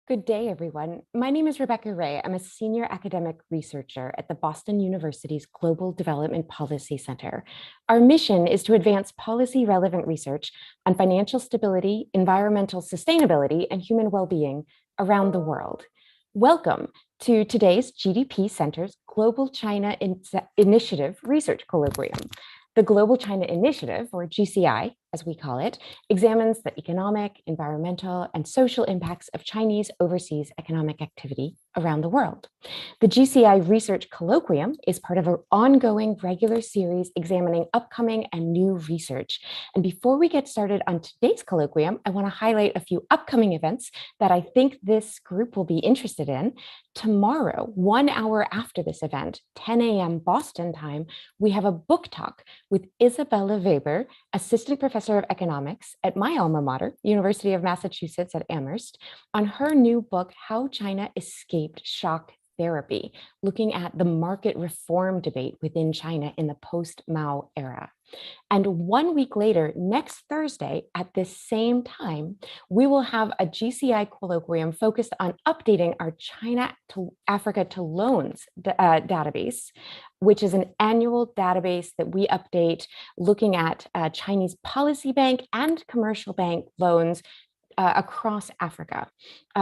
Good day, everyone. My name is Rebecca Ray. I'm a senior academic researcher at the Boston University's Global Development Policy Center. Our mission is to advance policy-relevant research on financial stability, environmental sustainability, and human well-being around the world. Welcome to today's GDP Center's Global China Initiative Research Colloquium. The Global China Initiative, or GCI, as we call it, examines the economic, environmental, and social impacts of Chinese overseas economic activity around the world. The GCI Research Colloquium is part of an ongoing regular series examining upcoming and new research. And before we get started on today's colloquium, I want to highlight a few upcoming events that I think this group will be interested in. Tomorrow, 1 hour after this event, 10 a.m. Boston time, we have a book talk with Isabella Weber, Assistant Professor of Economics at my alma mater, University of Massachusetts at Amherst, on her new book, How China Escaped Shock Therapy, looking at the market reform debate within China in the post-Mao era. And 1 week later, next Thursday at this same time, we will have a GCI colloquium focused on updating our China to Africa to Loans database, which is an annual database that we update looking at Chinese policy bank and commercial bank loans across Africa.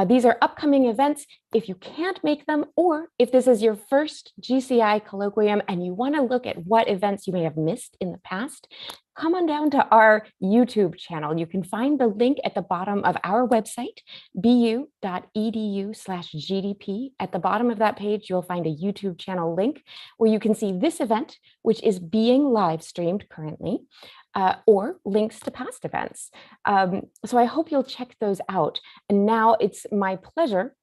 These are upcoming events. If you can't make them, or if this is your first GCI colloquium and you want to look at what events you may have missed in the past, come on down to our YouTube channel. You can find the link at the bottom of our website, bu.edu/GDP. At the bottom of that page, you'll find a YouTube channel link where you can see this event, which is being live streamed currently, or links to past events. So I hope you'll check those out. And now it's my pleasure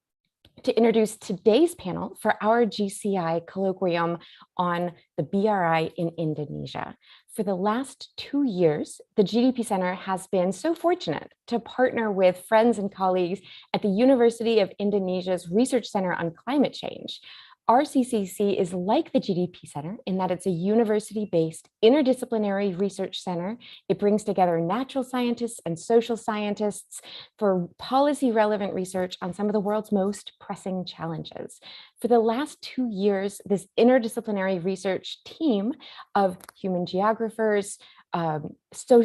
to introduce today's panel for our GCI colloquium on the BRI in Indonesia. For the last 2 years, the GDP Center has been so fortunate to partner with friends and colleagues at the University of Indonesia's Research Center on Climate Change. RCCC is like the GDP Center in that it's a university-based interdisciplinary research center. It brings together natural scientists and social scientists for policy-relevant research on some of the world's most pressing challenges. For the last 2 years, this interdisciplinary research team of human geographers,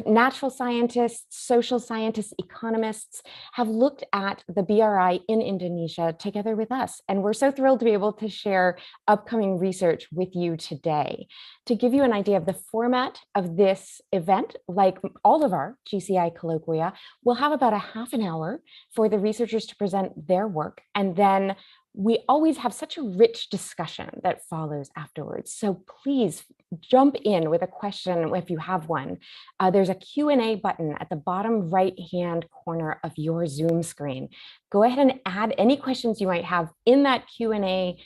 natural scientists, social scientists, economists have looked at the BRI in Indonesia together with us. And we're so thrilled to be able to share upcoming research with you today. To give you an idea of the format of this event, like all of our GCI colloquia, we'll have about a half an hour for the researchers to present their work, and then we always have such a rich discussion that follows afterwards. So please jump in with a question if you have one. There's a Q&A button at the bottom right-hand corner of your Zoom screen. Go ahead and add any questions you might have in that Q&A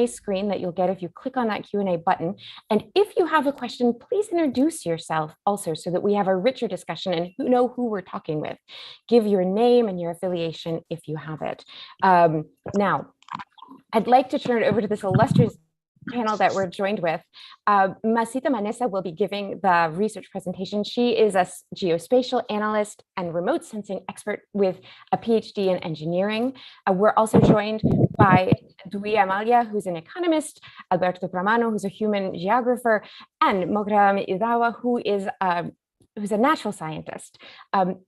screen that you'll get if you click on that Q&A button. And if you have a question, please introduce yourself also so that we have a richer discussion and know who we're talking with. Give your name and your affiliation if you have it. Now, I'd like to turn it over to this illustrious panel that we're joined with. Masita Manessa will be giving the research presentation. She is a geospatial analyst and remote sensing expert with a PhD in engineering. We're also joined by Dwi Amalia, who's an economist, Alberto Pramano, who's a human geographer, and Mogram Idawa, who's a natural scientist.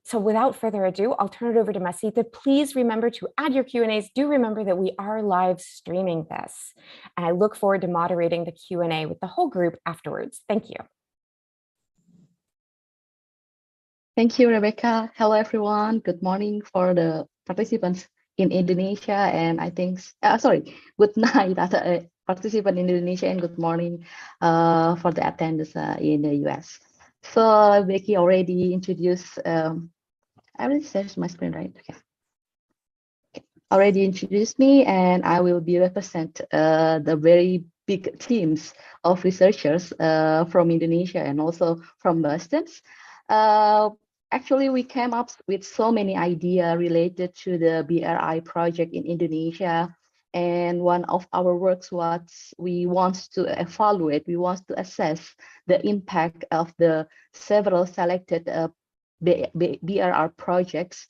So without further ado, I'll turn it over to Masita. Please remember to add your Q&As. Do remember that we are live streaming this. And I look forward to moderating the Q&A with the whole group afterwards. Thank you. Thank you, Rebecca. Hello, everyone. Good morning for the participants in Indonesia. And I think, good night other participants in Indonesia, and good morning for the attendants in the US. So Becky already introduced, I already shared my screen, right? Okay. Already introduced me, and I will be represent the very big teams of researchers from Indonesia and also from Boston. Actually, we came up with so many ideas related to the BRI project in Indonesia. And one of our works was we want to evaluate, we want to assess the impact of the several selected BRR projects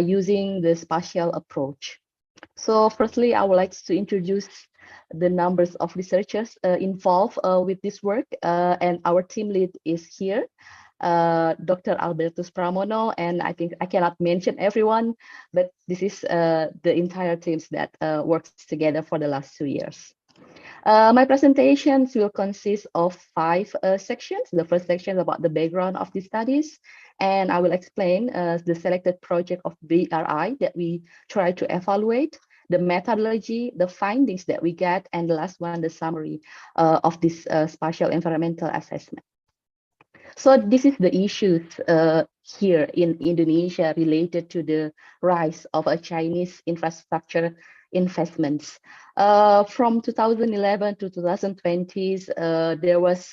using the spatial approach. So firstly, I would like to introduce the numbers of researchers involved with this work, and our team lead is here, Dr. Albertus Pramono, and I think I cannot mention everyone, but this is the entire teams that works together for the last 2 years. My presentations will consist of 5 sections. The first section is about the background of the studies, and I will explain the selected project of BRI that we try to evaluate, the methodology, the findings that we get, and the last one, the summary of this spatial environmental assessment. So this is the issues here in Indonesia related to the rise of a Chinese infrastructure investments. From 2011 to 2020s, there was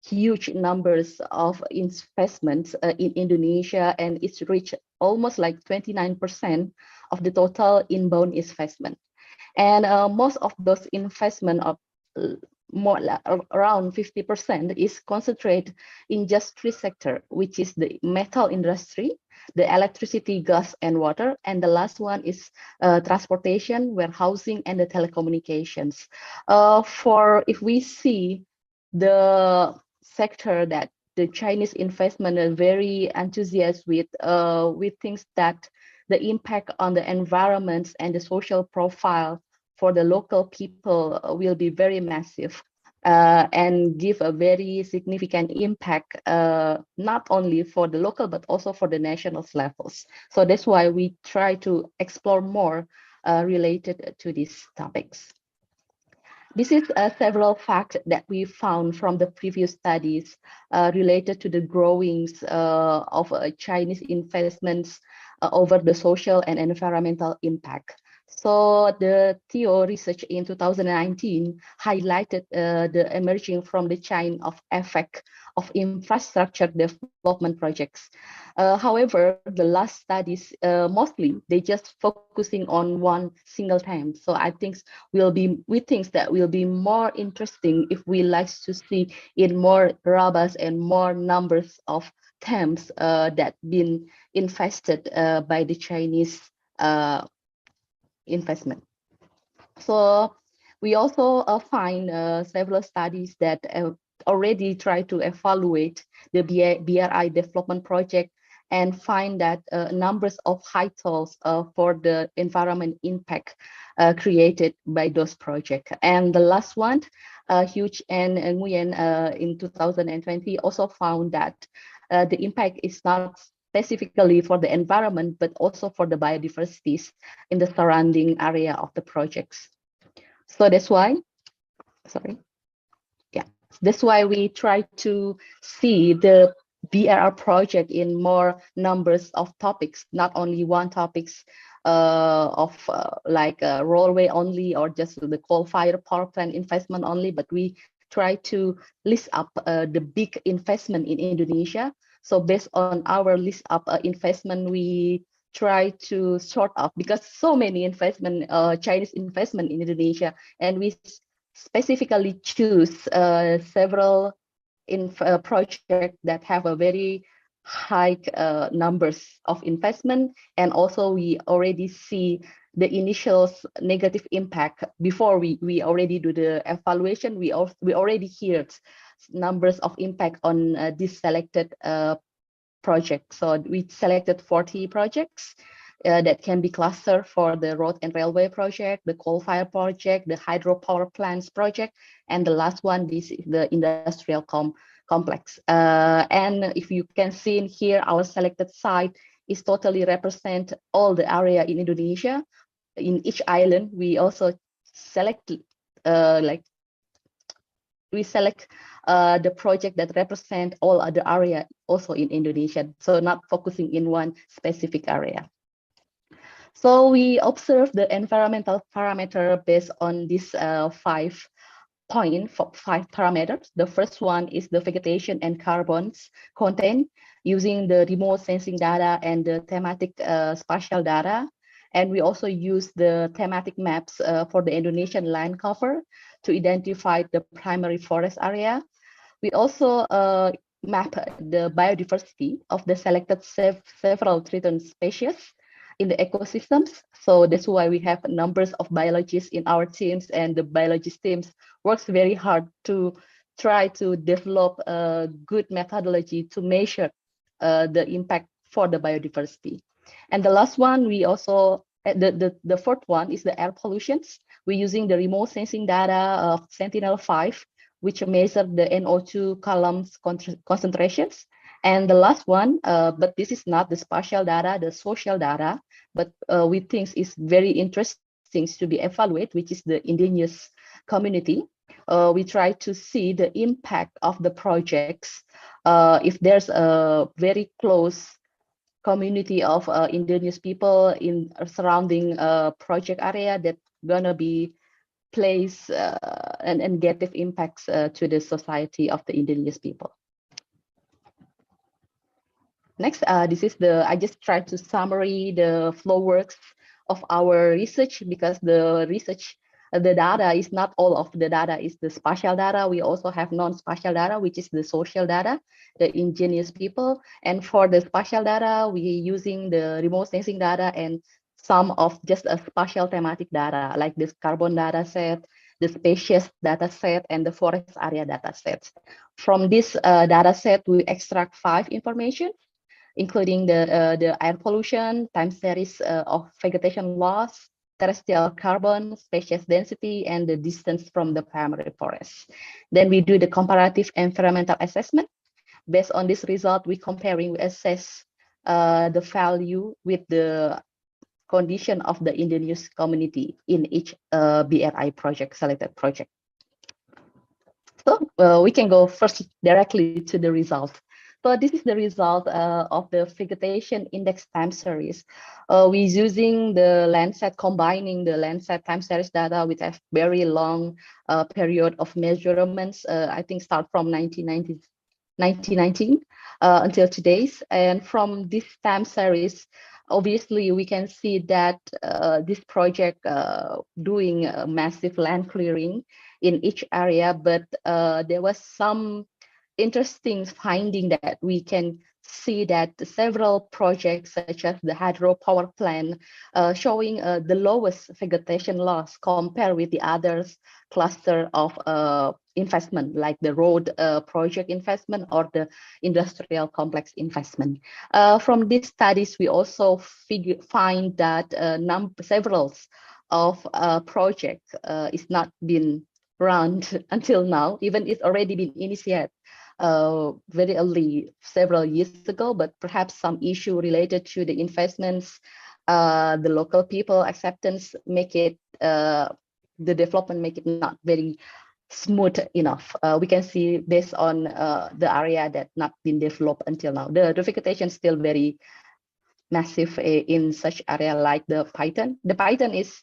huge numbers of investments in Indonesia, and it's reached almost like 29% of the total inbound investment. And most of those investment of around 50% is concentrated in just 3 sectors, which is the metal industry, the electricity, gas, and water, and the last one is transportation, warehousing, and the telecommunications. If we see the sector that the Chinese investment are very enthusiastic with things that the impact on the environment and the social profile for the local people will be very massive and give a very significant impact, not only for the local, but also for the national levels. So that's why we try to explore more related to these topics. This is several facts that we found from the previous studies related to the growings of Chinese investments over the social and environmental impact. So the Theo research in 2019 highlighted the emerging from the chain of effect of infrastructure development projects. However, the last studies, mostly they just focusing on one single theme. So I think we think that will be more interesting if we like to see in more robust and more numbers of themes that been invested by the Chinese investment. So we also find several studies that already try to evaluate the BRI development project and find that numbers of high tolls for the environment impact created by those projects. And the last one, Huge and Nguyen in 2020 also found that the impact is not specifically for the environment, but also for the biodiversities in the surrounding area of the projects. So that's why, that's why we try to see the BRR project in more numbers of topics, not only one topics like railway only or just the coal-fired power plant investment only, but we try to list up the big investment in Indonesia. So based on our list of investment, we try to sort out, because so many investment, Chinese investment in Indonesia, and we specifically choose several projects that have a very high numbers of investment, and also we already see the initial negative impact before we already do the evaluation. We already heard numbers of impact on this selected project. So we selected 40 projects that can be clustered for the road and railway project, the coal-fired project, the hydropower plants project, and the last one, this is the industrial complex. And if you can see in here, our selected site is totally represent all the area in Indonesia. In each island, we also select the project that represent all other area also in Indonesia, so not focusing in one specific area. So we observe the environmental parameter based on this 5 parameters. The first one is the vegetation and carbons content using the remote sensing data and the thematic spatial data. And we also use the thematic maps for the Indonesian land cover to identify the primary forest area. We also map the biodiversity of the selected several threatened species in the ecosystems. So that's why we have numbers of biologists in our teams, and the biologist teams works very hard to try to develop a good methodology to measure the impact for the biodiversity. And the last one, we also, the fourth one is the air pollutions. We're using the remote sensing data of Sentinel-5, which measure the NO2 columns concentrations. And the last one, but this is not the spatial data, the social data, but we think is very interesting to be evaluated, which is the indigenous community. We try to see the impact of the projects. If there's a very close community of indigenous people in surrounding project area that gonna be place and negative impacts to the society of the indigenous people. Next, this is I just tried to summary the flow works of our research, because the research, the data is not all of the data is the spatial data. We also have non-spatial data, which is the social data, the indigenous people. And for the spatial data, we using the remote sensing data and some of just a spatial thematic data, like this carbon data set, the species data set, and the forest area data sets. From this data set, we extract 5 information, including the air pollution, time series of vegetation loss, terrestrial carbon, species density, and the distance from the primary forest. Then we do the comparative environmental assessment. Based on this result, we assess the value with the condition of the indigenous community in each BRI project, selected project. So we can go first directly to the result. So this is the result of the vegetation index time series. We're using the Landsat, combining the Landsat time series data with a very long period of measurements. I think start from 1919 until today's. And from this time series, obviously we can see that this project doing massive land clearing in each area, but there was some interesting finding that we can see that several projects such as the hydropower plant showing the lowest vegetation loss compared with the others cluster of investment, like the road project investment or the industrial complex investment. From these studies, we also find that several of projects is not been run until now, even it's already been initiated very early, several years ago, but perhaps some issue related to the investments, the local people acceptance make it, the development make it not very smooth enough. We can see based on the area that not been developed until now. The vegetation is still very massive in such area like the Python. The Python is,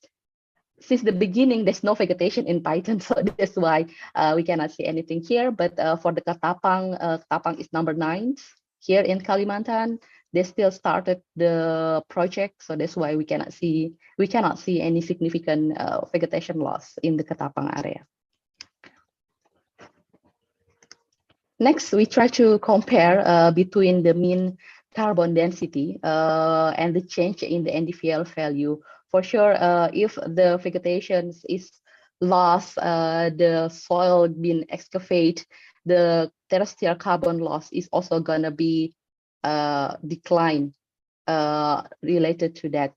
since the beginning, there's no vegetation in Python, so that's why we cannot see anything here. But for the Ketapang, Ketapang is number 9 here in Kalimantan. They still started the project, so that's why we cannot see any significant vegetation loss in the Ketapang area. Next, we try to compare between the mean carbon density and the change in the NDVL value. For sure, if the vegetation is lost, the soil being excavated, the terrestrial carbon loss is also gonna be decline related to that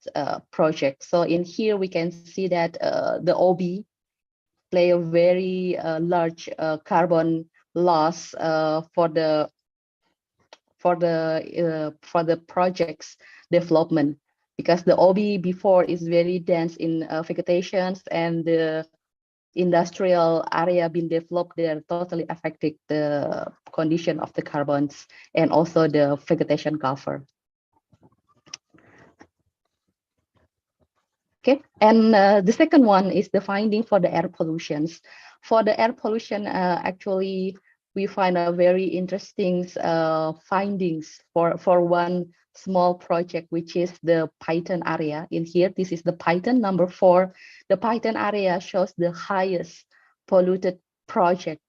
project. So in here we can see that the OB play a very large carbon loss for the project's development, because the OB before is very dense in vegetations, and the industrial area being developed, they are totally affecting the condition of the carbons and also the vegetation cover. Okay, and the second one is the finding for the air pollutions. For the air pollution, actually, we find a very interesting findings for one small project, which is the Python area. In here, this is the Python number 4. The Python area shows the highest polluted project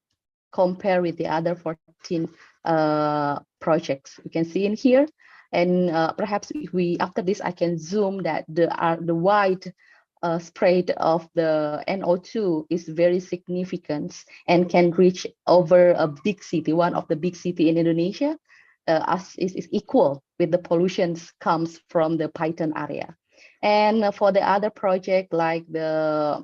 compared with the other 14 projects. You can see in here, and perhaps if we after this I can zoom that the wide spread of the NO2 is very significant and can reach over a big city, one of the big city in Indonesia, as is equal with the pollutions comes from the Python area. And for the other project like the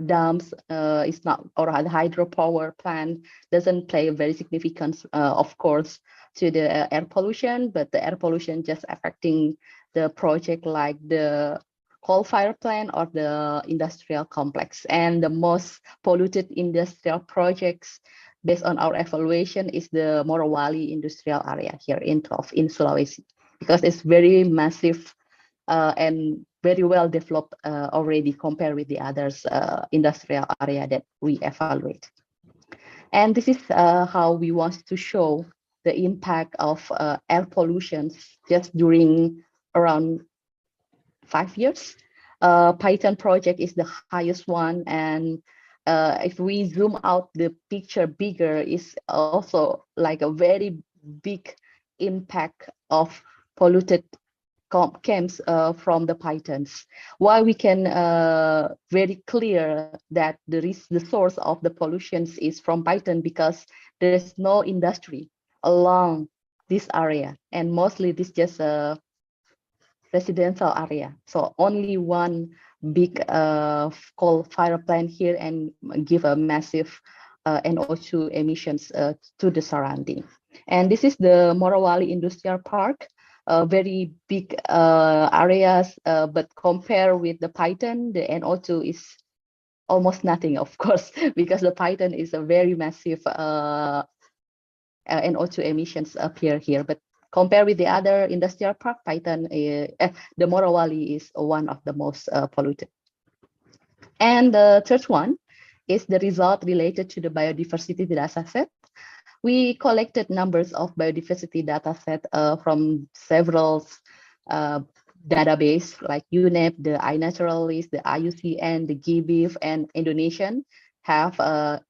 dams is not, or the hydropower plant doesn't play a very significant, of course, to the air pollution, but the air pollution just affecting the project like the coal fire plant or the industrial complex. And the most polluted industrial projects based on our evaluation is the Morowali industrial area here in Sulawesi, because it's very massive and very well developed already compared with the others industrial area that we evaluate. And this is how we want to show the impact of air pollution just during around 5 years. Python project is the highest one, and if we zoom out the picture bigger, is also like a very big impact of polluted comes from the Pythons. Why we can very clear that the source of the pollutions is from Python, because there is no industry along this area, and mostly this just a residential area. So only one big coal fire plant here and give a massive NO2 emissions to the surrounding. And this is the Morowali Industrial Park. Very big areas, but compare with the Python, the NO2 is almost nothing, of course, because the Python is a very massive NO2 emissions appear here. But compare with the other industrial park, Python, the Morowali is one of the most polluted. And the third one is the result related to the biodiversity data set. We collected numbers of biodiversity data set from several database like UNEP, the iNaturalist, the IUCN, the GBIF, and Indonesian have our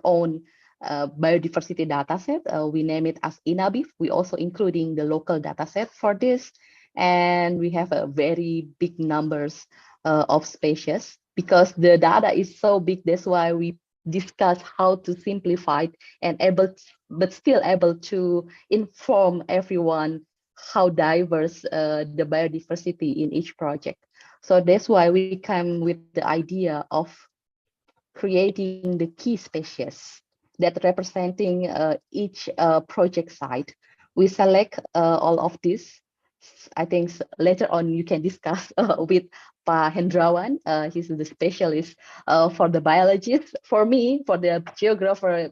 own biodiversity data set. We name it as INABIF. We also including the local data set for this, and we have a very big numbers of species because the data is so big. That's why we discuss how to simplify it and but still able to inform everyone how diverse the biodiversity in each project. So that's why we come with the idea of creating the key species that representing each project site. We select all of this. I think later on you can discuss with Pa Hendrawan. He's the specialist for the biologist. For me, for the geographer,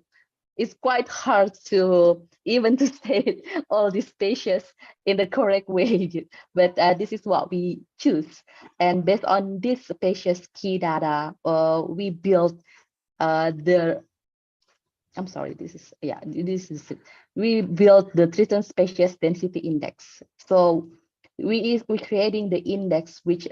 it's quite hard to even to say all these species in the correct way. But this is what we choose. And based on this species key data, we built we built the threatened species density index. So we're creating the index which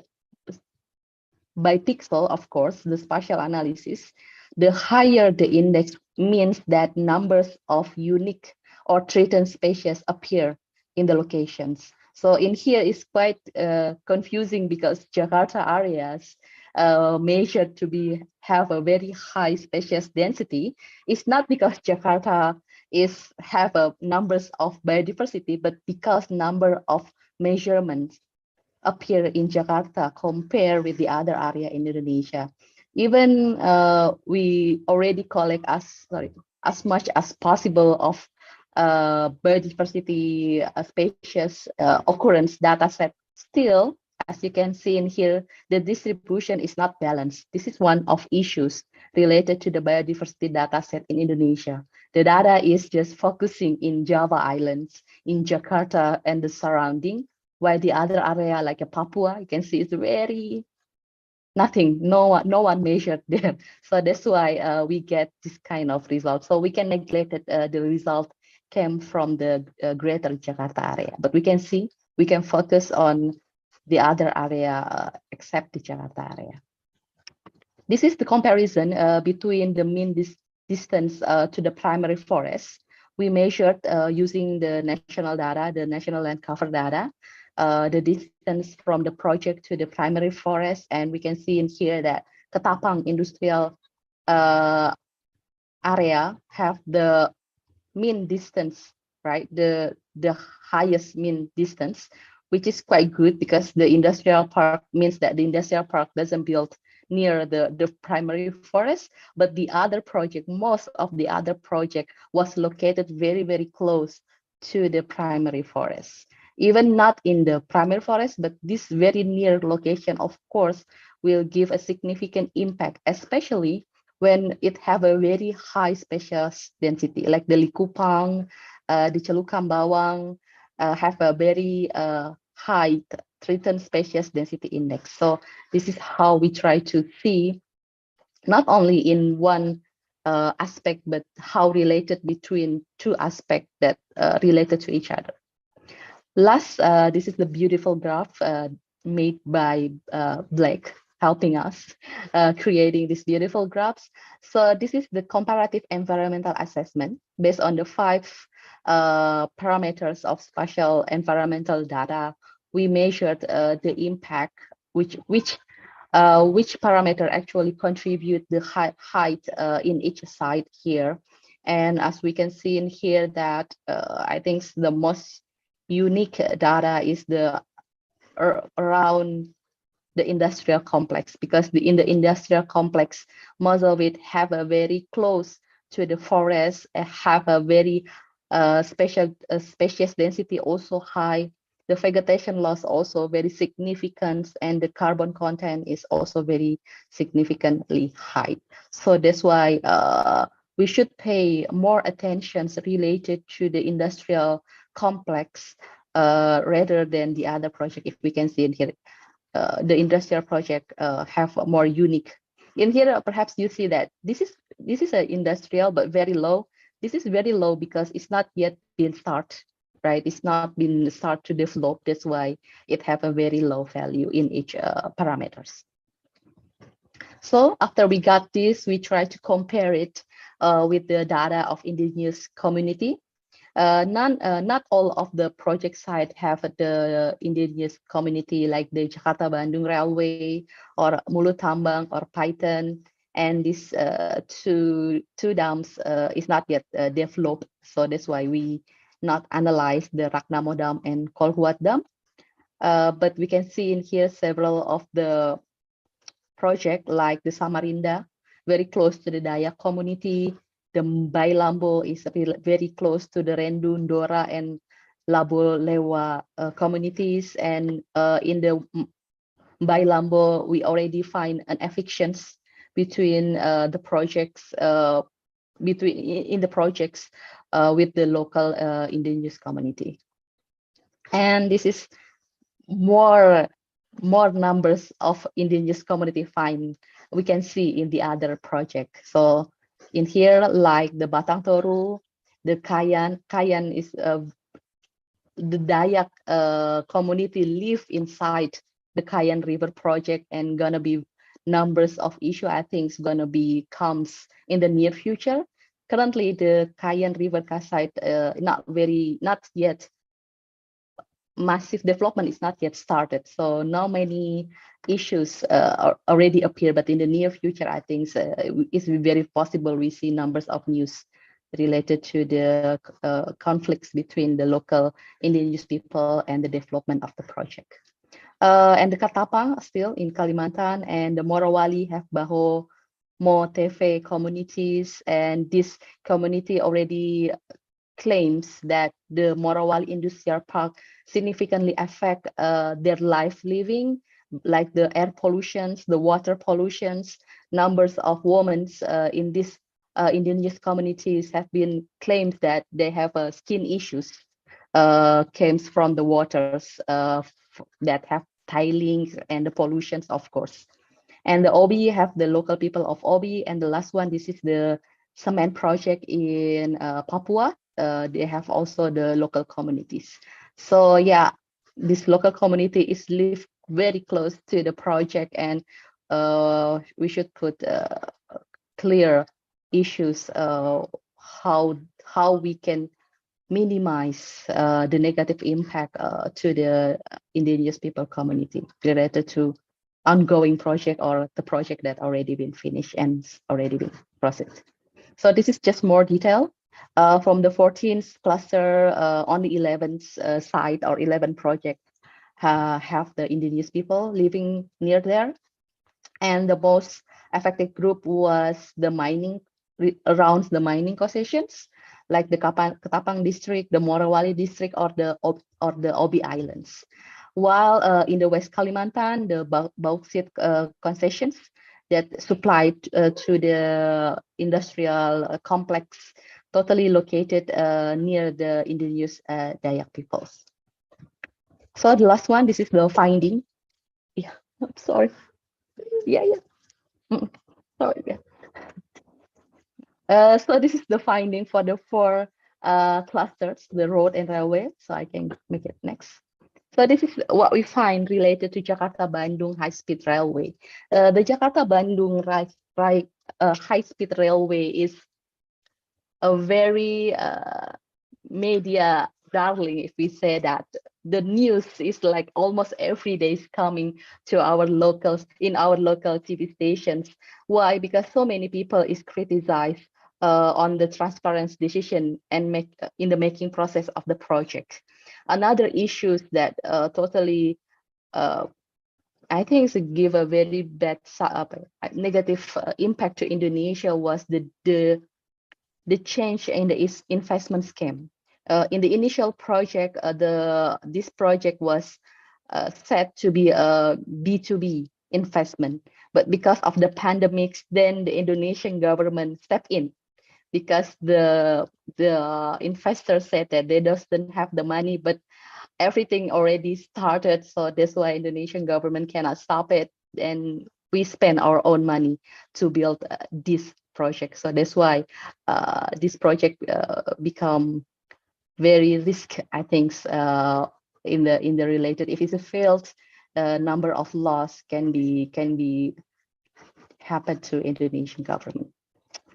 by pixel, of course, the spatial analysis. The higher the index means that numbers of unique or threatened species appear in the locations. So in here is quite confusing because Jakarta areas measured to have a very high species density. It's not because Jakarta have a numbers of biodiversity, but because number of measurements appear in Jakarta compared with the other area in Indonesia. Even we already collect as much as possible of biodiversity species occurrence data set. Still, as you can see in here, the distribution is not balanced. This is one of issues related to the biodiversity data set in Indonesia. The data is just focusing in Java Islands, in Jakarta and the surrounding, while the other area like Papua, you can see it's very nothing, no one measured them. So that's why we get this kind of result. So we can neglect that the result came from the greater Jakarta area, but we can see, we can focus on the other area except the Jakarta area. This is the comparison between the mean distance to the primary forest. we measured using the national data, the national land cover data, the distance from the project to the primary forest. And we can see in here that Ketapang industrial area have the mean distance, right? The highest mean distance, which is quite good because the industrial park means that the industrial park doesn't build near the primary forest, but the other project, most of the other project was located very, very close to the primary forest. Even not in the primary forest, but this very near location, of course, will give a significant impact, especially when it have a very high species density, like the Likupang, the Celukam Bawang, have a very high threatened species density index. So this is how we try to see, not only in one aspect, but how related between two aspects that related to each other. Last, this is the beautiful graph made by Blake, helping us creating these beautiful graphs. So this is the comparative environmental assessment based on the 5 parameters of spatial environmental data. We measured the impact, which parameter actually contribute the height in each side here. And as we can see in here that I think the most unique data is the around the industrial complex, because in the industrial complex, most of it have a very close to the forest, have a very species density also high. The vegetation loss also very significant, and the carbon content is also very significantly high. So that's why we should pay more attention related to the industrial complex rather than the other project. If we can see in here, the industrial project have a more unique. In here, perhaps you see that this is an industrial but very low. This is very low because it's not yet been started, right? It's not been start to develop. That's why it have a very low value in each parameters. So after we got this, we try to compare it with the data of indigenous community. Not all of the project site have the indigenous community, like the Jakarta-Bandung Railway or Mulut Tambang or Python. And these two dams is not yet developed. So that's why we not analyze the Ragnamo Dam and Kolhuat Dam. But we can see in here several of the project like the Samarinda, very close to the Dayak community. The Mbai Lambo is very close to the Rendun, Dora, and Labo Lewa communities. And in the Mbai Lambo, we already find an affections between the projects, in the projects with the local indigenous community. And this is more numbers of indigenous community find we can see in the other project. So in here, like the Batang Toru, the Kayan is the Dayak community live inside the Kayan River project, and gonna be numbers of issue I think is gonna be comes in the near future. Currently, the Kayan River site not yet massive development is not yet started. So now many issues already appear, but in the near future, I think it's very possible we see numbers of news related to the conflicts between the local indigenous people and the development of the project. And the Katapang still in Kalimantan, and the Morowali have Baho, Mo Tefe communities, and this community already claims that the Morowali Industrial Park significantly affect their life living, like the air pollutions, the water pollutions. Numbers of women in these indigenous communities have been claimed that they have skin issues comes from the waters that have tilings and the pollutions, of course. And the Obi have the local people of Obi, and the last one, this is the cement project in Papua. They have also the local communities. So yeah, this local community is live very close to the project, and we should put clear issues how how we can minimize the negative impact to the indigenous people community related to ongoing project or the project that already been finished and already been processed. So this is just more detail. From the 14th cluster, only 11 site or 11 projects have the indigenous people living near there. And the most affected group was the mining, around the mining concessions, like the Ketapang district, the Morowali district, or the Obi Islands. While in the West Kalimantan, the bauxite concessions that supplied to the industrial complex totally located near the indigenous Dayak peoples. So the last one, this is the finding. Yeah, I'm sorry. Yeah. Sorry. Yeah. So this is the finding for the 4 clusters, the road and railway. So I can make it next. So this is what we find related to Jakarta-Bandung high-speed railway. The Jakarta-Bandung high-speed railway is a very media darling, if we say that. The news is like almost every day is coming to our locals, in our local TV stations. Why? Because so many people is criticized on the transparency decision and in the making process of the project. Another issues that totally I think give a very bad negative impact to Indonesia was the change in the investment scheme. In the initial project, this project was set to be a B2B investment, but because of the pandemic, then the Indonesian government stepped in because the investor said that they doesn't have the money, but everything already started, so that's why Indonesian government cannot stop it, and we spend our own money to build this project. So that's why this project become very risk, I think, in the related. If it's a failed, number of loss can be happen to Indonesian government.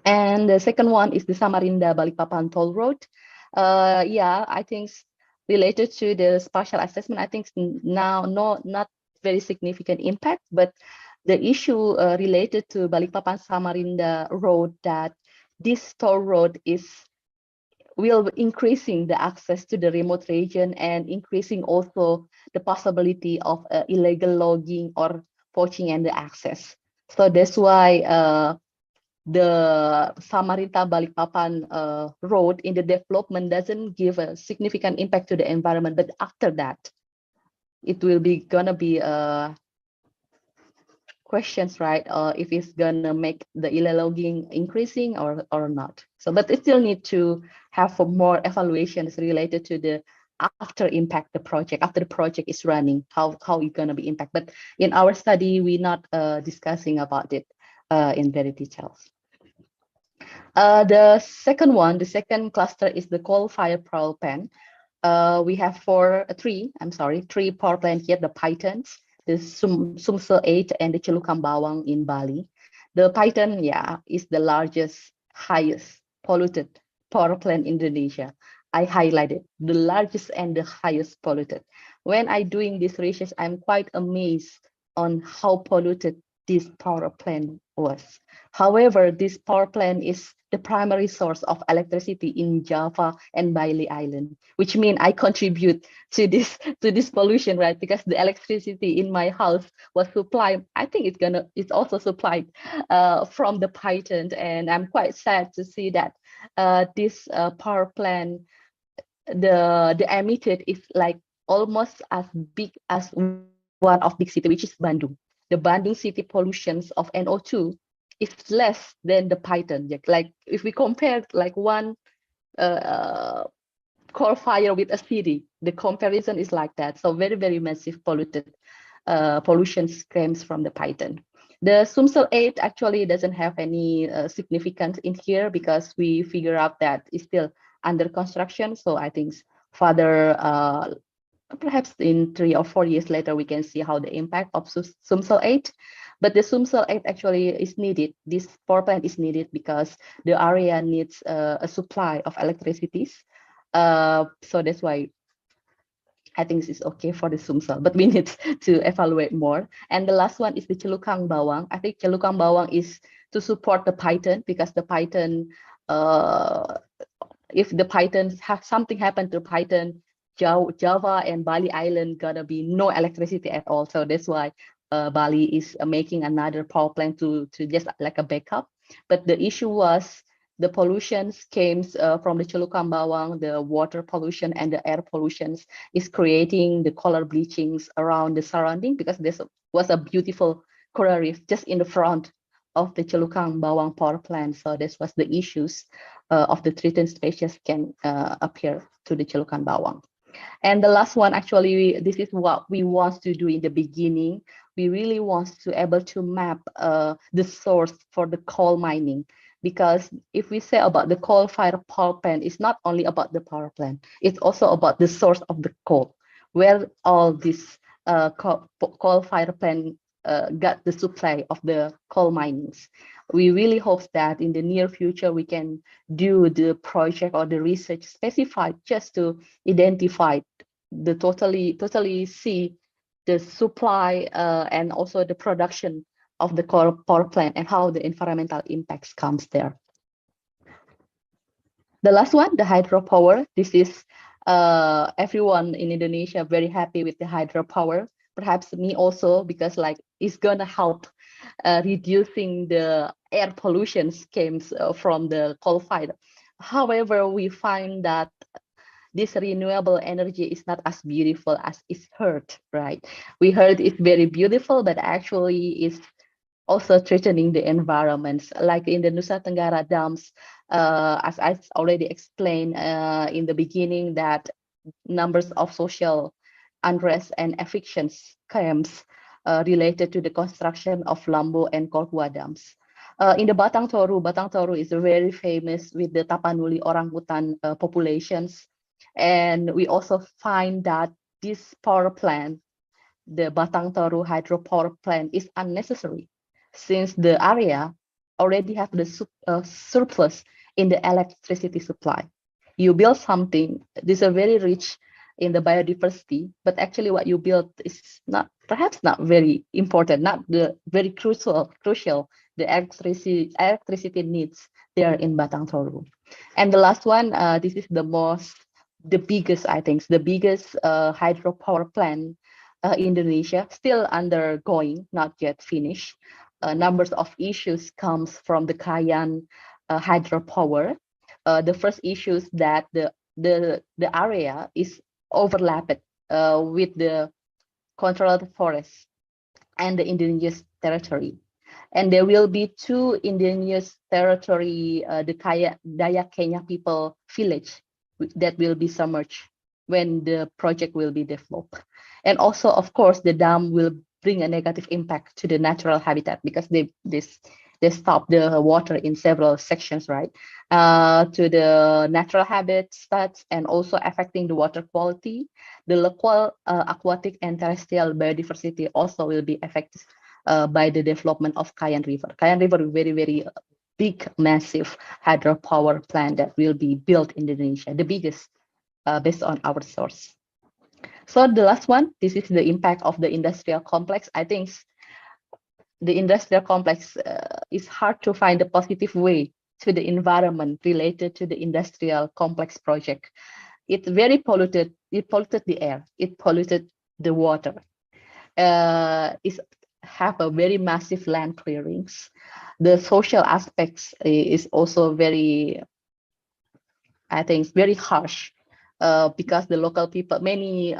And the second one is the Samarinda Balikpapan toll road. Yeah, I think related to the spatial assessment, I think now not very significant impact, but the issue related to Balikpapan Samarinda road, that this toll road will increasing the access to the remote region and increasing also the possibility of illegal logging or poaching and the access. So that's why the Samarinda Balikpapan road in the development doesn't give a significant impact to the environment, but after that, it will be gonna be questions, right? If it's gonna make the illegal logging increasing or not. So, but it still need to have more evaluations related to the after impact the project, after the project is running, how it's gonna be impact. But in our study, we're not discussing about it in very details. The second cluster is the coal-fired power plant. We have three power plants here, the Pythons, the Sumsel 8 and the Celukam Bawang in Bali. The Python, yeah, is the largest, highest polluted power plant in Indonesia. I highlighted the largest and the highest polluted. When I doing this research, I'm quite amazed on how polluted this power plant was. However, this power plant is the primary source of electricity in Java and Bali Island, which means I contribute to this pollution, right? Because the electricity in my house was supplied. I think it's also supplied from the Python, and I'm quite sad to see that this power plant, the emitted is like almost as big as one of big city, which is Bandung. The Bandung city pollutions of NO2 is less than the Python. Like if we compare like one coal fire with a city, the comparison is like that. So very, very massive polluted pollution comes from the Python. The Sumsel 8 actually doesn't have any significance in here because we figure out that it's still under construction. So I think further perhaps in 3 or 4 years later, we can see how the impact of Sumsel 8. But the Sumsel 8 actually is needed. This power plant is needed because the area needs a supply of electricity. So that's why I think it's okay for the Sumsel, but we need to evaluate more. And the last one is the Celukang Bawang. I think Celukang Bawang is to support the Python, because the Python, if the Python something happened to Python, Java and Bali Island gonna be no electricity at all. So that's why Bali is making another power plant to just like a backup. But the issue was the pollutions came from the Celukang Bawang, the water pollution and the air pollutions is creating the color bleachings around the surrounding, because this was a beautiful coral reef just in the front of the Celukang Bawang power plant. So this was the issues of the threatened species can appear to the Celukang Bawang. And the last one, actually, this is what we want to do in the beginning. We really want to able to map the source for the coal mining, because if we say about the coal-fired power plant, it's not only about the power plant, it's also about the source of the coal, where all this coal-fired plant got the supply of the coal minings. We really hope that in the near future, we can do the project or the research specified just to identify the totally see the supply and also the production of the coal power plant and how the environmental impacts comes there. The last one, the hydropower. This is everyone in Indonesia very happy with the hydropower. Perhaps me also, because like it's gonna help reducing the air pollution comes from the coal fire. However, we find that this renewable energy is not as beautiful as it's heard, right? We heard it's very beautiful, but actually it's also threatening the environments, like in the Nusa Tenggara dams, as I already explained in the beginning, that numbers of social unrest and evictions comes related to the construction of Lambo and Korhua dams. In the Batang Toru is very famous with the Tapanuli orangutan populations. And we also find that this power plant, the Batang Toru hydropower plant, is unnecessary, since the area already have the surplus in the electricity supply. You build something, this is very rich in the biodiversity, but actually what you build is perhaps not very important, not the very crucial the electricity needs there in Batang Toru. And the last one, this is the biggest, I think, the biggest hydropower plant in Indonesia, still undergoing, not yet finished. Numbers of issues comes from the Kayan hydropower. The first issue is that the area is overlapped with the controlled forest and the indigenous territory. And there will be 2 indigenous territory, the Dayak Kenya people village that will be submerged when the project will be developed. And also, of course, the dam will bring a negative impact to the natural habitat, because they stop the water in several sections, right? To the natural habitats, and also affecting the water quality. The local aquatic and terrestrial biodiversity also will be affected by the development of Kayan River. Kayan River is very, very big, massive hydropower plant that will be built in Indonesia, the biggest based on our source. So the last one, this is the impact of the industrial complex. I think the industrial complex is hard to find a positive way to the environment related to the industrial complex project. It's very polluted. It polluted the air. It polluted the water. It have a very massive land clearings. The social aspects is also very, I think, very harsh. Because the local people, many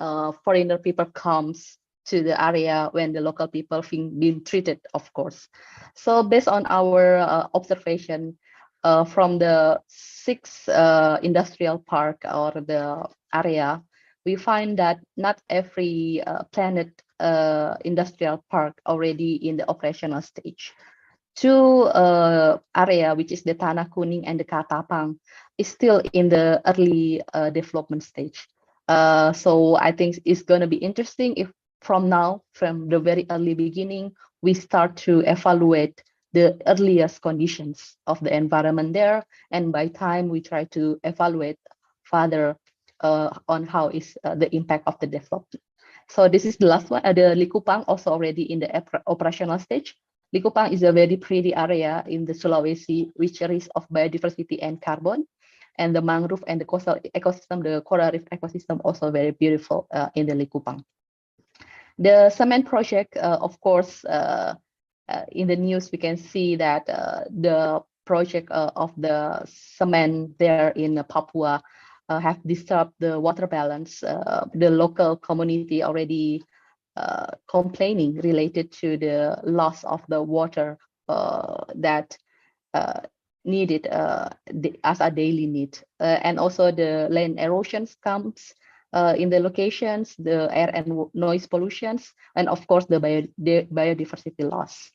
foreigner people comes to the area when the local people being treated, of course. So based on our observation from the 6 industrial park or the area, we find that not every planet industrial park already in the operational stage. 2 area, which is the Tanah Kuning and the Katapang, is still in the early development stage. So I think it's going to be interesting if from now, from the very early beginning, we start to evaluate the earliest conditions of the environment there. And by time we try to evaluate further on how is the impact of the development. So this is the last one. The Likupang also already in the operational stage. Likupang is a very pretty area in the Sulawesi, which is rich of biodiversity and carbon. And the mangrove and the coastal ecosystem, the coral reef ecosystem, also very beautiful in the Likupang. The cement project, of course, in the news, we can see that the project of the cement there in Papua have disturbed the water balance. The local community already complaining related to the loss of the water that needed as a daily need. And also the land erosions comes in the locations, the air and noise pollutions, and of course the biodiversity loss.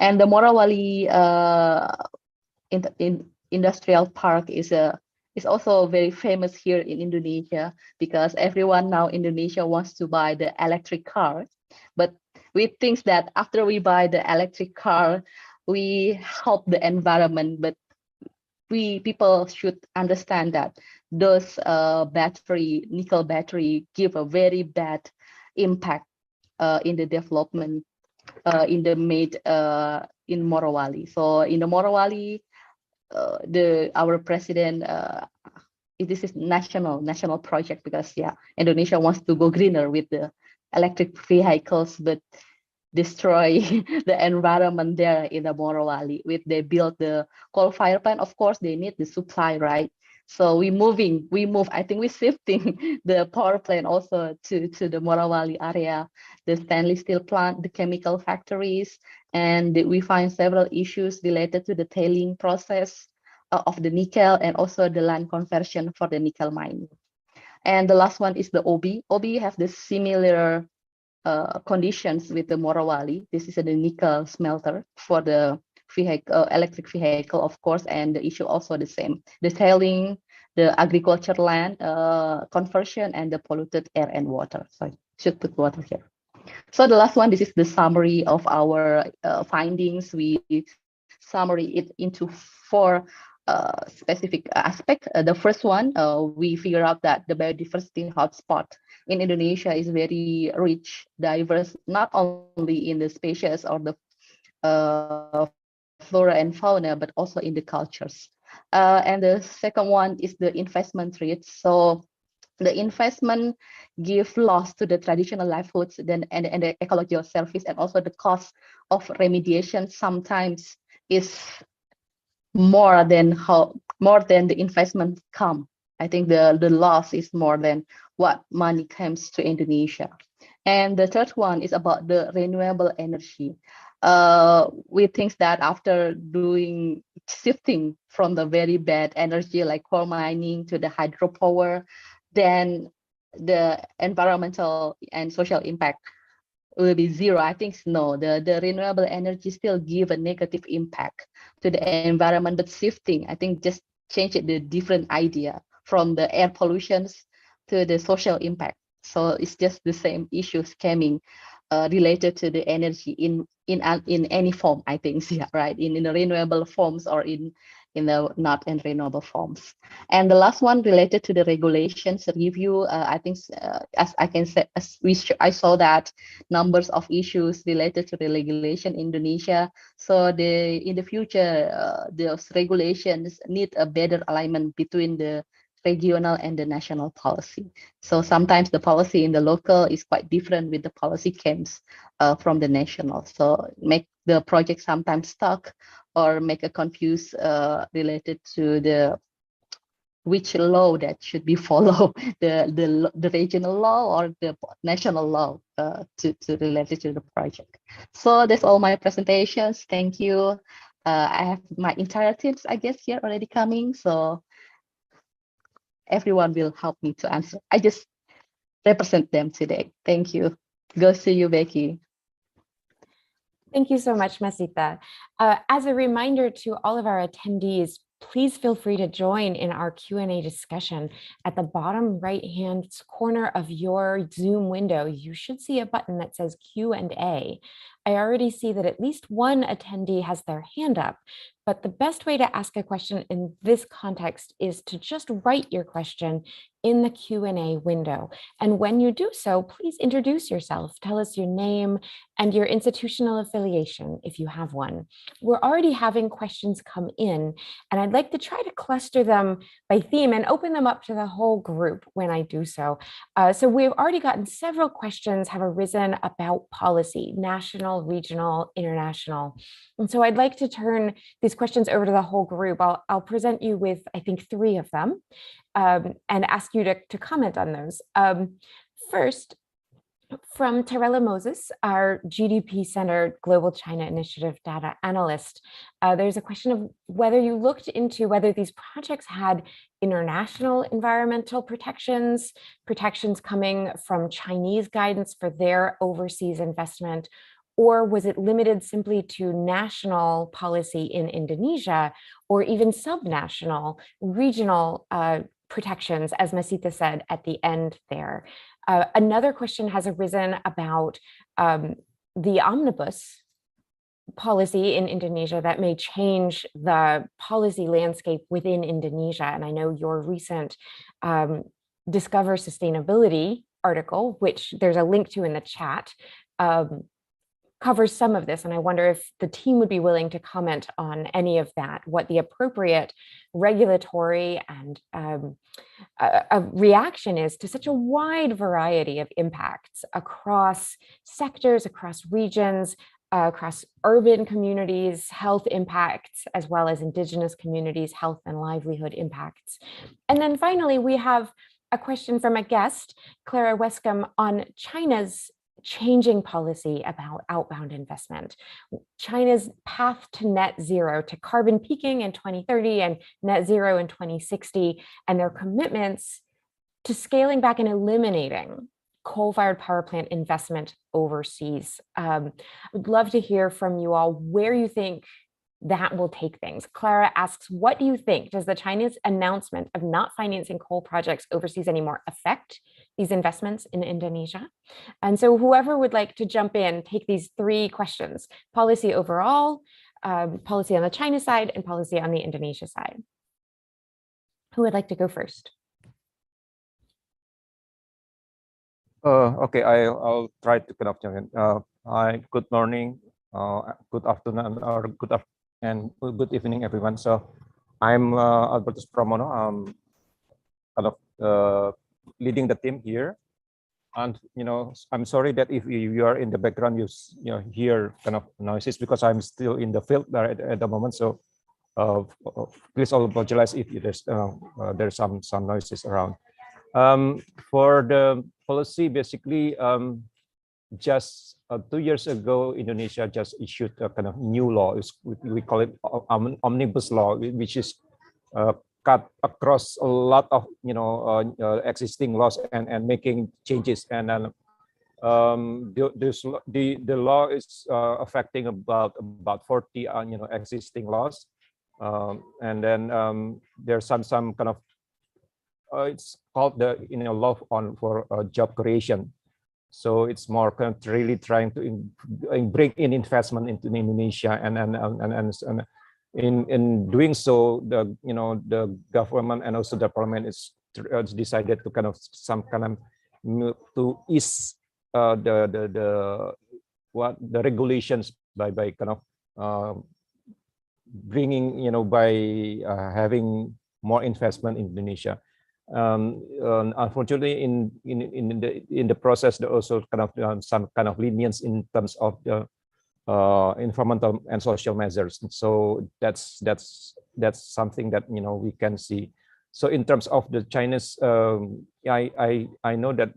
And the Morowali industrial park is also very famous here in Indonesia, because everyone now in Indonesia wants to buy the electric car. But we think that after we buy the electric car, we help the environment, but people should understand that those nickel battery give a very bad impact in the development in the in Morowali. So in the Morowali, our president, this is national project, because Indonesia wants to go greener with the electric vehicles, but destroy the environment there in the Morowali. They build the coal fire plant, of course they need the supply, right? So we move, I think we're shifting the power plant also to the Morowali area, the stainless steel plant, the chemical factories, and we find several issues related to the tailing process of the nickel, and also the land conversion for the nickel mining. And the last one is the Obi. Obi have the similar conditions with the Morowali. This is the nickel smelter for the electric vehicle, of course, and the issue also the same. The tailing, the agriculture land conversion, and the polluted air and water. So I should put water here. So the last one, this is the summary of our findings. We summary it into 4 specific aspects. The first one, we figure out that the biodiversity hotspot in Indonesia is very rich, diverse, not only in the species or the flora and fauna, but also in the cultures. And the second one is the investment rate. So the investment gives loss to the traditional livelihoods and the ecological service, and also the cost of remediation sometimes is more than the investment come. I think the loss is more than what money comes to Indonesia. And the third one is about the renewable energy. We think that after shifting from the very bad energy like coal mining to the hydropower, then the environmental and social impact will be zero. I think no, the renewable energy still give a negative impact to the environment, but shifting, I think just change it, the different idea from the air pollutions to the social impact. So it's just the same issues coming related to the energy in any form, I think, right? In the renewable forms or in the not in renewable forms. And the last one related to the regulations review, I think as I can say, I saw that numbers of issues related to the regulation in Indonesia. So in the future, those regulations need a better alignment between the regional and the national policy. So sometimes the policy in the local is quite different with the policy comes from the national. So make the project sometimes stuck or make a confuse related to which law that should be followed, the regional law or the national law to related to the project. So that's all my presentations. Thank you. I have my entire teams, I guess, here already coming. So everyone will help me to answer. I just represent them today. Thank you. Goes to you, Becky. Thank you so much, Masita. As a reminder to all of our attendees, please feel free to join in our Q&A discussion. At the bottom right-hand corner of your Zoom window, you should see a button that says Q&A. I already see that at least one attendee has their hand up, but the best way to ask a question in this context is to just write your question in the Q&A window. And when you do so, please introduce yourself. Tell us your name and your institutional affiliation if you have one. We're already having questions come in, and I'd like to try to cluster them by theme and open them up to the whole group when I do so. So we've already gotten several questions have arisen about policy, national, regional, international. And so I'd like to turn these questions over to the whole group. I'll present you with, I think, 3 of them and ask you to comment on those. First, from Tarella Moses, our GDP-centered Global China Initiative data analyst, there's a question of whether you looked into whether these projects had international environmental protections coming from Chinese guidance for their overseas investment, or was it limited simply to national policy in Indonesia, or even subnational, regional protections, as Masita said at the end there. Another question has arisen about the omnibus policy in Indonesia that may change the policy landscape within Indonesia. And I know your recent Discover Sustainability article, which there's a link to in the chat, covers some of this, and I wonder if the team would be willing to comment on any of that, what the appropriate regulatory and a reaction is to such a wide variety of impacts across sectors, across regions, across urban communities, health impacts, as well as indigenous communities, health and livelihood impacts. And then finally, we have a question from a guest, Clara Wescombe, on China's changing policy about outbound investment. China's path to net zero, to carbon peaking in 2030 and net zero in 2060, and their commitments to scaling back and eliminating coal-fired power plant investment overseas. I would love to hear from you all where you think that will take things. Clara asks, what do you think? Does the Chinese announcement of not financing coal projects overseas anymore affect these investments in Indonesia? And so whoever would like to jump in, take these 3 questions: policy overall, policy on the China side, and policy on the Indonesia side. Who would like to go first? Okay, I'll try to kind of jump in. Hi, good morning, good afternoon, or good evening, everyone. So I'm Albertus Pramono. I'm kind of leading the team here, and I'm sorry that if you are in the background, you hear kind of noises, because I'm still in the field at the moment. So please all apologize if there's some noises around. For the policy, basically, just 2 years ago, Indonesia just issued a kind of new law. We call it omnibus law, which is cut across a lot of existing laws and making changes. And then the law is affecting about 40 existing laws, and then there's some kind of it's called the law for job creation. So it's more kind of really trying to bring in investment into Indonesia, and in doing so, the government and also the parliament is decided to kind of to ease the regulations by kind of bringing by having more investment in Indonesia. Unfortunately, in the process, there also kind of some kind of lenience in terms of the environmental and social measures. So that's something that we can see. So in terms of the Chinese, I know that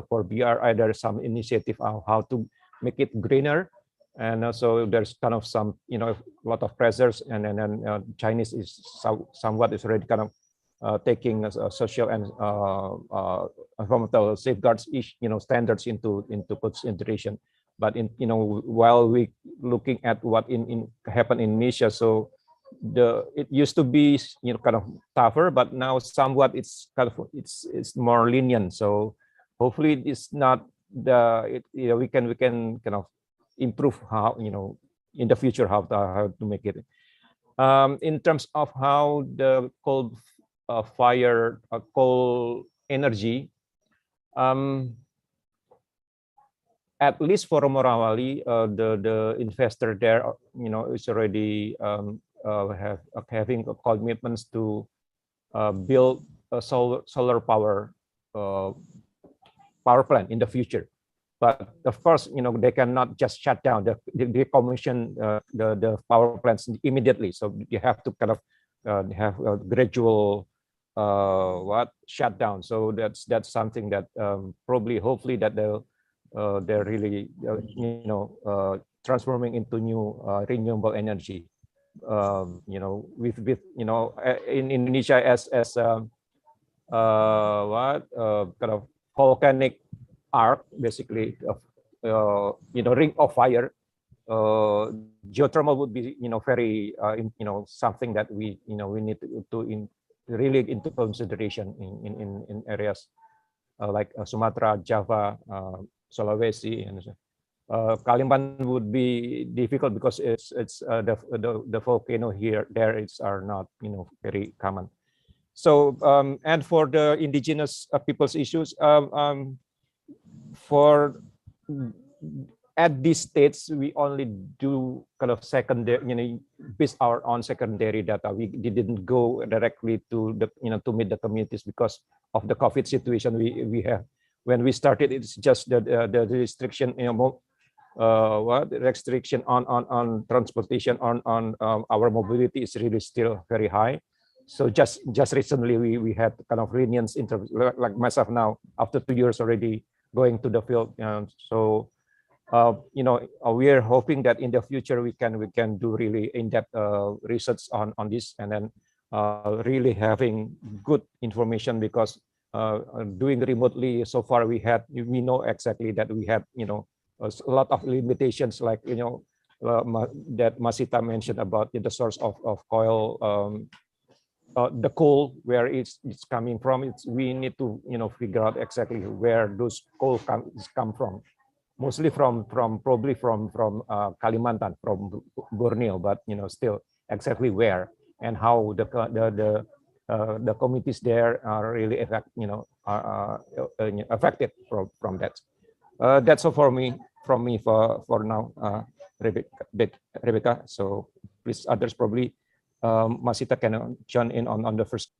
for BRI there is some initiative on how to make it greener, and also there's kind of some a lot of pressures, and then Chinese is somewhat is already kind of taking social and environmental safeguards standards into consideration. But while we looking at what happened in Indonesia, so it used to be, you know, kind of tougher, but now somewhat it's kind of it's more lenient. So hopefully it's not you know, we can kind of improve how, you know, in the future how to make it. In terms of how the coal energy, at least for Morawali, the investor there, you know, is already having commitments to build a solar power plant in the future. But of course, you know, they cannot just shut down the decommission the power plants immediately. So you have to kind of have a gradual shutdown. So that's something that probably, hopefully, that they're really you know, transforming into new renewable energy. You know, with you know, in Indonesia as kind of volcanic arc, basically, you know, ring of fire. Geothermal would be, you know, very you know, something that we, you know, we need to really into consideration in areas like Sumatra, Java, Sulawesi, and Kalimantan would be difficult because it's the volcano there are not, you know, very common. So and for the indigenous peoples issues, for at these states, we only do kind of secondary, you know, based our own secondary data. We didn't go directly to the, you know, to meet the communities because of the COVID situation we have. When we started, it's just the restriction, you know, restriction on transportation, on our mobility is really still very high. So just recently we had kind of lenience in terms, like myself now, after 2 years already going to the field. So you know, we are hoping that in the future we can do really in-depth research on this, and then really having good information, because doing remotely so far we know exactly that we have, you know, a lot of limitations, like, you know, that Masita mentioned about the source of coal, the coal, where it's coming from. We need to, you know, figure out exactly where those coal come from. Mostly probably from Kalimantan, from Borneo, but, you know, still exactly where and how the communities there are really affected from that. That's all from me for now, Rebecca. So please, others probably, Masita can join in on the first.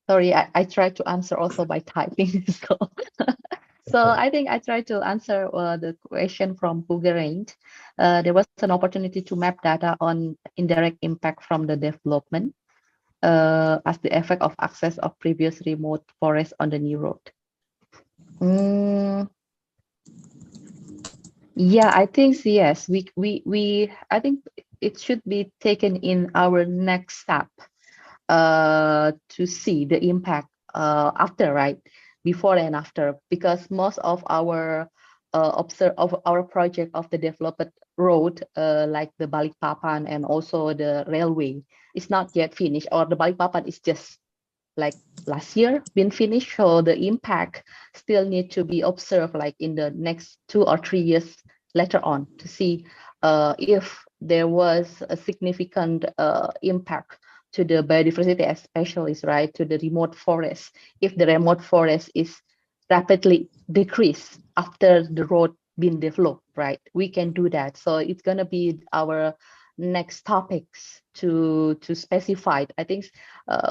Sorry, I tried to answer also by typing. So I think I tried to answer the question from Bugeraint. There was an opportunity to map data on indirect impact from the development as the effect of access of previous remote forest on the new road. Yeah, I think yes. I think it should be taken in our next step to see the impact after, right? Before and after, because most of our project of the developed road, like the Balikpapan and also the railway, is not yet finished, or the Balikpapan is just like last year been finished. So the impact still need to be observed, like in the next 2 or 3 years later on, to see if there was a significant impact to the biodiversity, especially, right, to the remote forest. If the remote forest is rapidly decreased after the road been developed, right, we can do that. So it's gonna be our next topics to specify. I think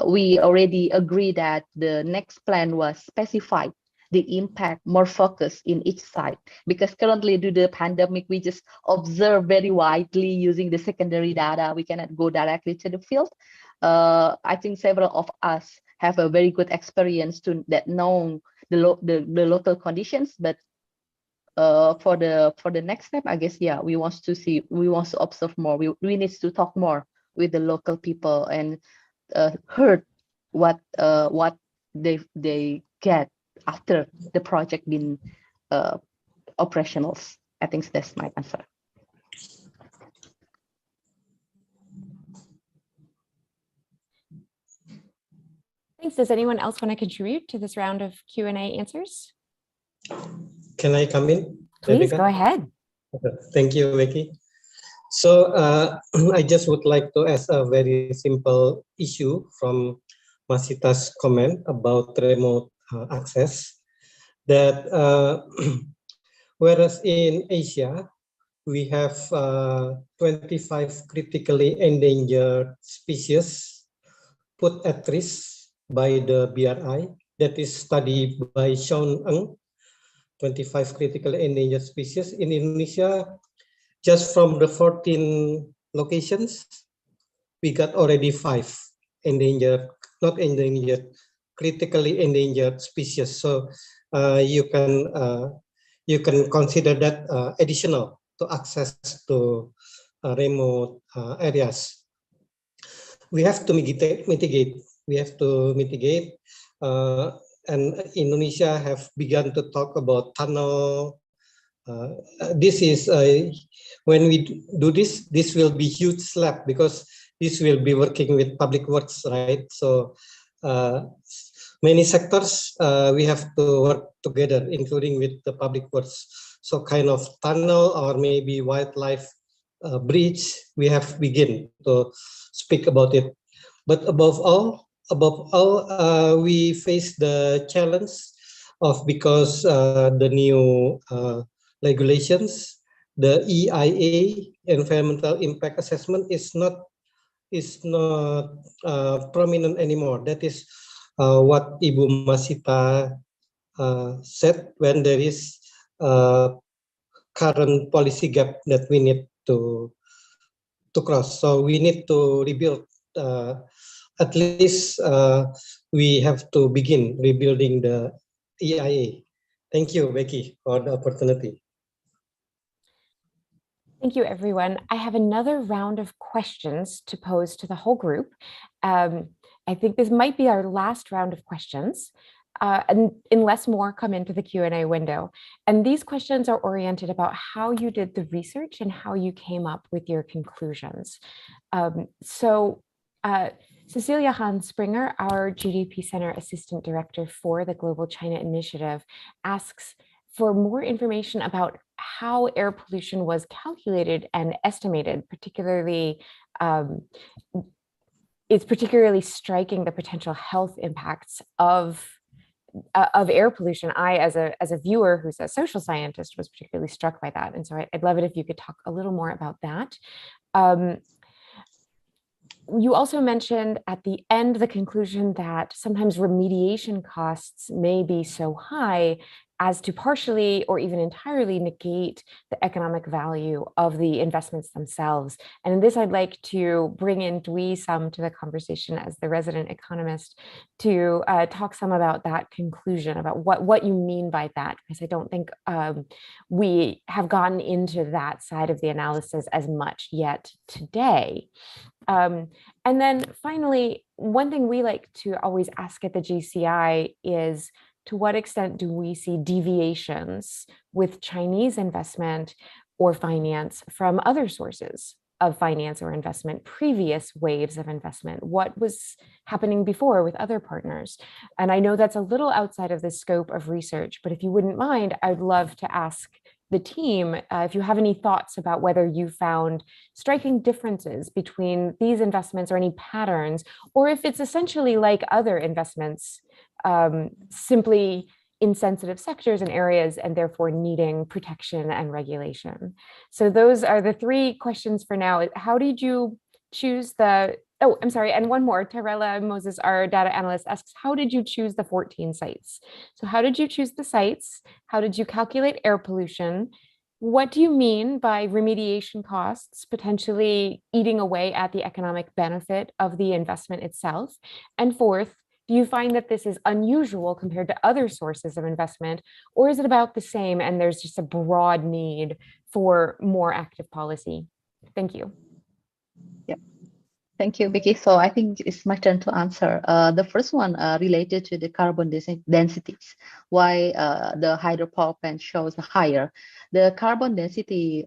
we already agree that the next plan was specified the impact more focused in each site, because currently due to the pandemic, we just observe very widely using the secondary data. We cannot go directly to the field. I think several of us have a very good experience to that know the local conditions, but for the next step, I guess, yeah, we want to observe more. We need to talk more with the local people and heard what they get after the project been operational. I think that's my answer. Thanks. Does anyone else want to contribute to this round of Q&A answers? Can I come in? Please, Rebecca? go ahead. Thank you, Becky. So I just would like to ask a very simple issue from Masita's comment about remote access. That whereas in Asia, we have 25 critically endangered species put at risk by the BRI, that is studied by Sean Ng, 25 critically endangered species. In Indonesia, just from the 14 locations, we got already 5 endangered, not endangered, critically endangered species. So you can consider that additional to access to remote areas. We have to mitigate. We have to mitigate. And Indonesia have begun to talk about tunnel. This is when we do this, this will be huge slap because this will be working with public works, right? So many sectors we have to work together, including with the public works. So kind of tunnel or maybe wildlife bridge, we have begin to speak about it. But above all, we face the challenge of, because the new regulations, the EIA, environmental impact assessment, is not prominent anymore. That is what Ibu Masita said, when there is current policy gap that we need to cross. So we need to rebuild. At least we have to begin rebuilding the EIA. Thank you, Becky, for the opportunity. Thank you, everyone. I have another round of questions to pose to the whole group. I think this might be our last round of questions, and unless more come into the Q&A window. And these questions are oriented about how you did the research and how you came up with your conclusions. Cecilia Hahn Springer, our GDP Center Assistant Director for the Global China Initiative, asks for more information about how air pollution was calculated and estimated, particularly it's particularly striking the potential health impacts of air pollution. I, as a viewer who's a social scientist, was particularly struck by that. And so I'd love it if you could talk a little more about that. You also mentioned at the end the conclusion that sometimes remediation costs may be so high as to partially or even entirely negate the economic value of the investments themselves. And in this, I'd like to bring in Dwi some to the conversation as the resident economist to talk some about that conclusion, about what you mean by that, because I don't think we have gotten into that side of the analysis as much yet today. And then finally, one thing we like to always ask at the GCI is, to what extent do we see deviations with Chinese investment or finance from other sources of finance or investment, previous waves of investment? What was happening before with other partners? And I know that's a little outside of the scope of research, but if you wouldn't mind, I'd love to ask the team if you have any thoughts about whether you found striking differences between these investments or any patterns, or if it's essentially like other investments, simply in sensitive sectors and areas and therefore needing protection and regulation. So those are the 3 questions for now. How did you choose the, oh, I'm sorry, and one more, Tarela Moses, our data analyst, asks, how did you choose the 14 sites? So how did you choose the sites? How did you calculate air pollution? What do you mean by remediation costs potentially eating away at the economic benefit of the investment itself? And fourth, do you find that this is unusual compared to other sources of investment, or is it about the same and there's just a broad need for more active policy? Thank you. Thank you, Vicky. So I think it's my turn to answer. The first one related to the carbon densities. Why the hydropower plant shows higher. The carbon density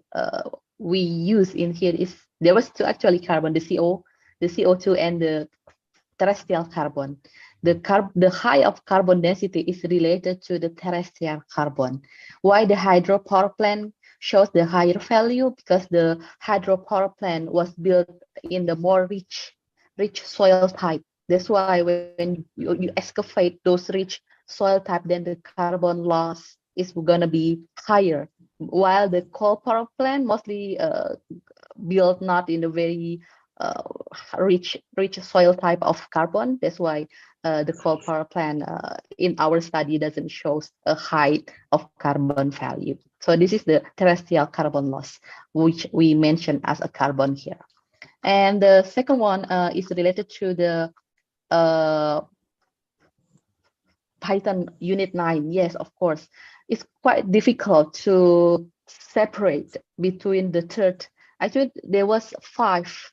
we use in here is, there was two actually carbon, the CO2 and the terrestrial carbon. The high of carbon density is related to the terrestrial carbon. Why the hydropower plant shows the higher value? Because the hydropower plant was built in the more rich soil type. That's why when you excavate those rich soil type, then the carbon loss is gonna be higher. While the coal power plant mostly built not in a very rich soil type of carbon. That's why the coal power plant in our study doesn't show a high of carbon value. So this is the terrestrial carbon loss, which we mentioned as a carbon here. And the second one is related to the Python Unit 9. Yes, of course. It's quite difficult to separate between the third. Actually, there was 5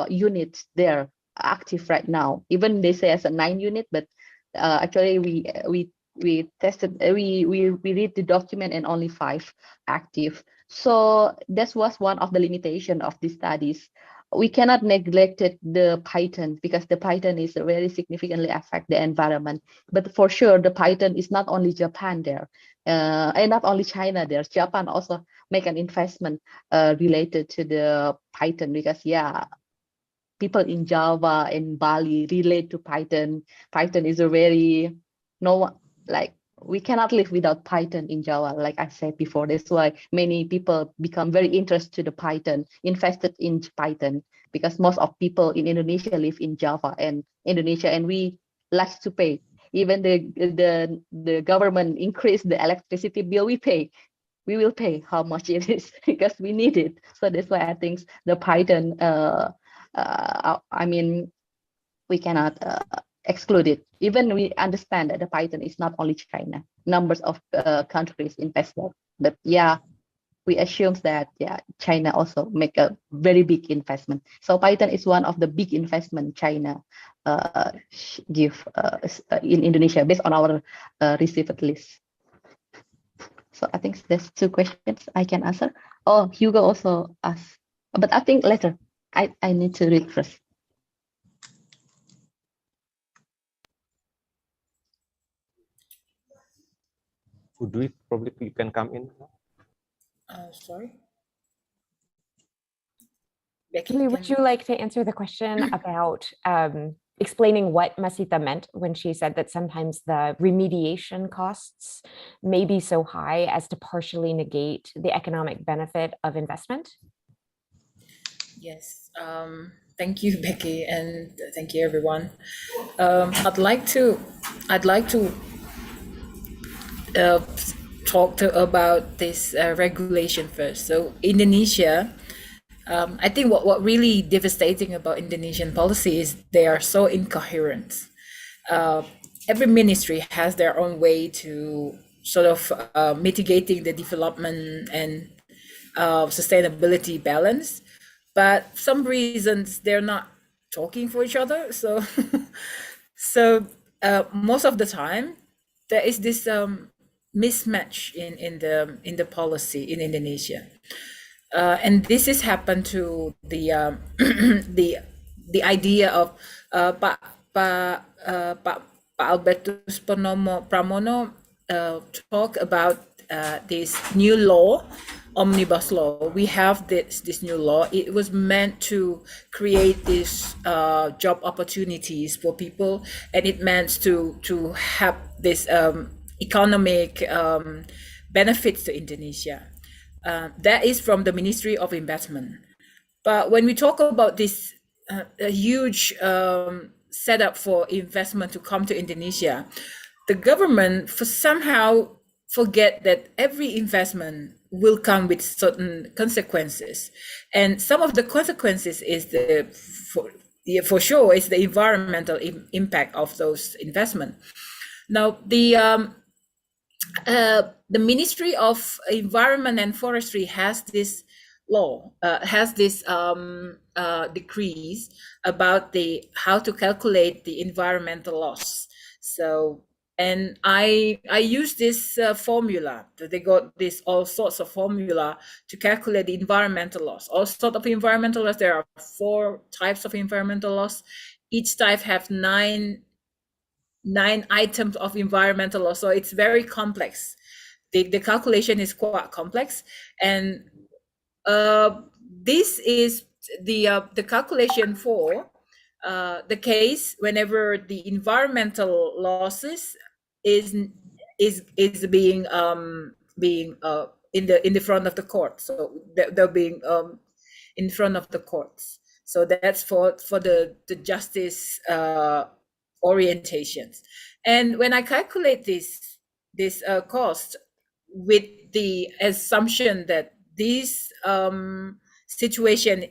units there active right now. Even they say as a 9 unit, but actually we tested, we read the document and only 5 active. So that was one of the limitation of these studies. We cannot neglect the Python, because the Python is very significantly affect the environment. But for sure, the Python is not only Japan there, and not only China there. Japan also make an investment related to the Python, because yeah, people in Java and Bali relate to Python. Python is a very, no one, like, we cannot live without Python in Java, like I said before. That's why many people become very interested to the Python, invested in Python, because most of people in Indonesia live in Java and Indonesia, and we like to pay. Even the government increase the electricity bill, we pay. We will pay how much it is because we need it. So that's why I think the Python, I mean, we cannot exclude it. Even we understand that the Python is not only China, numbers of countries invested, but yeah, we assume that yeah, China also make a very big investment. So Python is one of the big investment China give in Indonesia based on our received list. So I think there's 2 questions I can answer. Oh, Hugo also asked, but I think later. I need to read first. Udwi, probably you can come in. Sorry. Becky, would you like to answer the question about explaining what Masita meant when she said that sometimes the remediation costs may be so high as to partially negate the economic benefit of investment? Yes, thank you, Becky, and thank you, everyone. I'd like to talk about this regulation first. So Indonesia, I think what really devastating about Indonesian policy is they are so incoherent. Every ministry has their own way to sort of mitigating the development and sustainability balance, but some reasons they're not talking for each other. So, most of the time there is this mismatch in the policy in Indonesia. And this has happened to the the idea of Pak Albertus Pramono talk about this new law, omnibus law. We have this new law. It was meant to create these job opportunities for people, and it meant to have this economic benefits to Indonesia. That is from the Ministry of Investment. But when we talk about this a huge setup for investment to come to Indonesia, the government somehow forget that every investment will come with certain consequences, and some of the consequences is for sure is the environmental impact of those investments. Now the Ministry of Environment and Forestry has this law, has this decrees about how to calculate the environmental loss. So, and I use this formula. They got this all sorts of formula to calculate the environmental loss. All sorts of environmental loss. There are 4 types of environmental loss. Each type have 9 items of environmental loss. So it's very complex. The calculation is quite complex, and this is the calculation for the case whenever the environmental losses is being in the front of the court. So they're being in front of the courts. So that's for the justice orientations. And when I calculate this cost with the assumption that this situation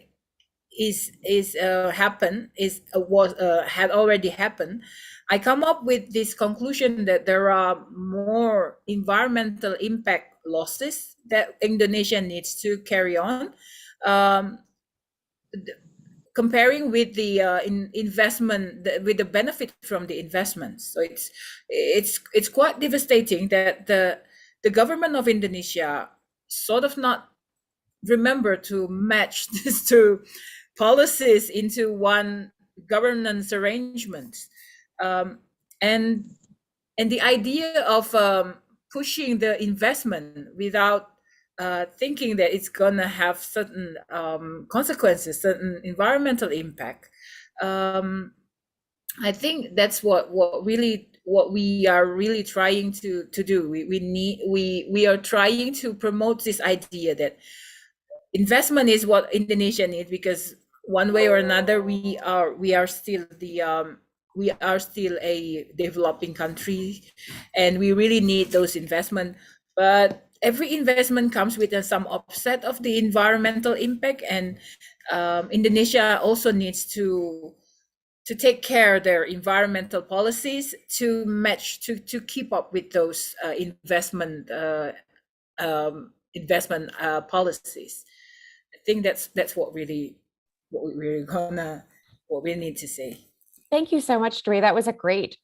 had already happened, I come up with this conclusion that there are more environmental impact losses that Indonesia needs to carry on, comparing with the investment, with the benefit from the investments. So it's quite devastating that the government of Indonesia sort of not remember to match these 2 policies into one governance arrangement, and the idea of pushing the investment without thinking that it's gonna have certain consequences, certain environmental impact. I think that's what we are really trying to do. We are trying to promote this idea that investment is what Indonesia needs, because one way or another we are still a developing country, and we really need those investment. But every investment comes with some offset of the environmental impact, and Indonesia also needs to take care of their environmental policies to match, to keep up with those investment policies. I think that's what we need to say. Thank you so much, Dre. That was a great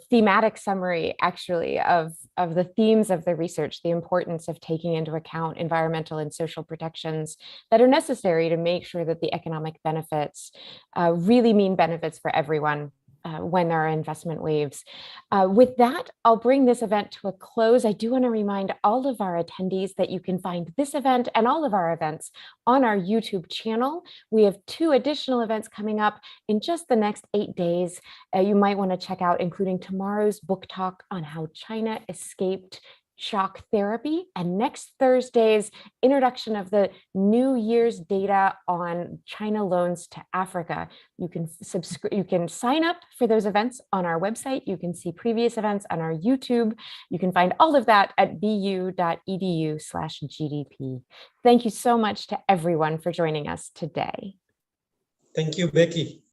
thematic summary, actually, of the themes of the research, the importance of taking into account environmental and social protections that are necessary to make sure that the economic benefits really mean benefits for everyone when there are investment waves. With that, I'll bring this event to a close. I do want to remind all of our attendees that you can find this event and all of our events on our YouTube channel. We have 2 additional events coming up in just the next 8 days. You might want to check out, including tomorrow's book talk on how China escaped shock therapy, and next Thursday's introduction of the New Year's data on China loans to Africa. You can sign up for those events on our website. You can see previous events on our YouTube. You can find all of that at bu.edu/GDP. Thank you so much to everyone for joining us today. Thank you, Becky.